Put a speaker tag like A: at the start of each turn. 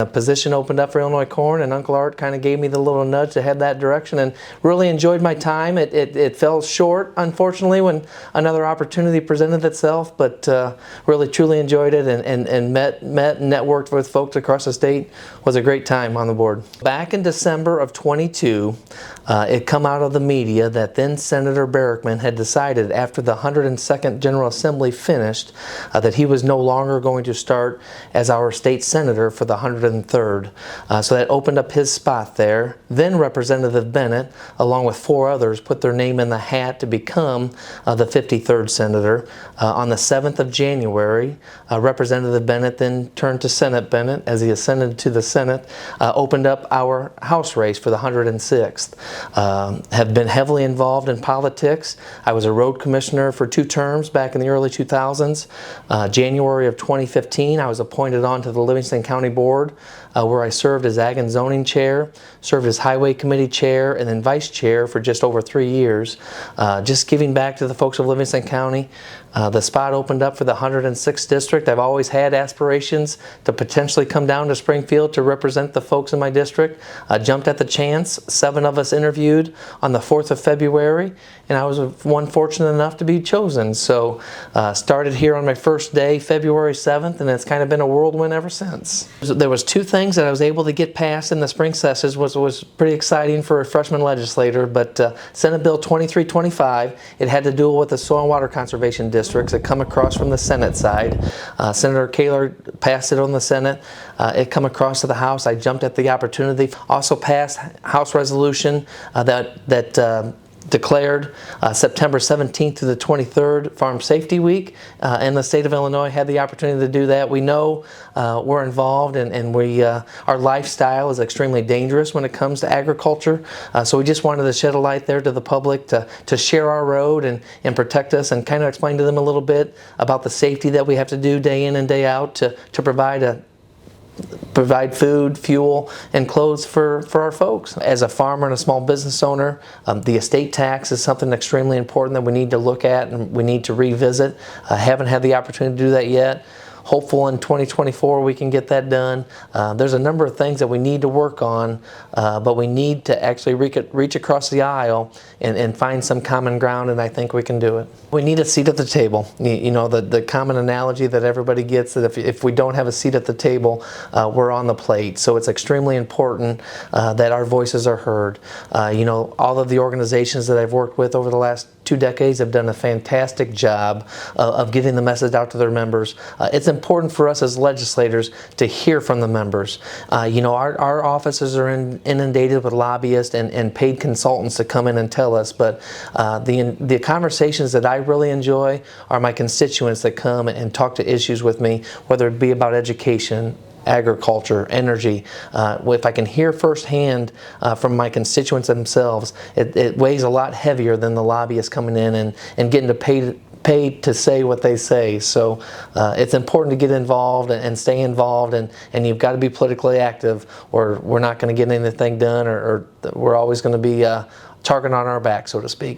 A: A position opened up for Illinois Corn, and Uncle Art kind of gave me the little nudge to head that direction, and really enjoyed my time. It fell short, unfortunately, when another opportunity presented itself, but really truly enjoyed it, and met and networked with folks across the state. It was a great time on the board. Back in December of 22, it come out of the media that then Senator Barrickman had decided after the 102nd General Assembly finished that he was no longer going to start as our state senator for the 103rd. So that opened up his spot there. Then Representative Bennett, along with 4 others, put their name in the hat to become the 53rd senator. On the 7th of January, Representative Bennett then turned to Senate Bennett as he ascended to the Senate, opened up our House race for the 106th. Have been heavily involved in politics. I was a road commissioner for 2 terms back in the early 2000s. January of 2015, I was appointed onto the Livingston County Board, where I served as Ag and Zoning Chair, served as Highway Committee Chair, and then Vice Chair for just over 3 years. Just giving back to the folks of Livingston County. The spot opened up for the 106th District. I've always had aspirations to potentially come down to Springfield to represent the folks in my district. Jumped at the chance. 7 of us interviewed on the 4th of February, and I was one fortunate enough to be chosen. So started here on my first day, February 7th, and it's kind of been a whirlwind ever since. There was 2 things that I was able to get passed in the spring sessions, was pretty exciting for a freshman legislator, but Senate Bill 2325, it had to do with the soil and water conservation districts that come across from the Senate side. Senator Kaler passed it on the Senate. It come across to the House. I jumped at the opportunity. Also passed House resolution that declared September 17th to the 23rd Farm Safety Week, and the state of Illinois had the opportunity to do that. We know we're involved, and our lifestyle is extremely dangerous when it comes to agriculture, so we just wanted to shed a light there to the public to share our road and protect us, and kind of explain to them a little bit about the safety that we have to do day in and day out to provide food, fuel, and clothes for our folks. As a farmer and a small business owner, the estate tax is something extremely important that we need to look at and we need to revisit. I haven't had the opportunity to do that yet. Hopeful in 2024 we can get that done. There's a number of things that we need to work on, but we need to actually reach across the aisle and find some common ground, and I think we can do it. We need a seat at the table. You know, the common analogy that everybody gets, that if we don't have a seat at the table, we're on the plate. So it's extremely important that our voices are heard. You know, all of the organizations that I've worked with over the last 2 decades have done a fantastic job of getting the message out to their members. It's important for us as legislators to hear from the members. You know, our offices are inundated with lobbyists and paid consultants to come in and tell us, but the conversations that I really enjoy are my constituents that come and talk to issues with me, whether it be about education, agriculture, energy. If I can hear firsthand from my constituents themselves, it weighs a lot heavier than the lobbyists coming in and getting paid to say what they say. So it's important to get involved and stay involved, and you've got to be politically active, or we're not going to get anything done, or we're always going to be target on our back, so to speak.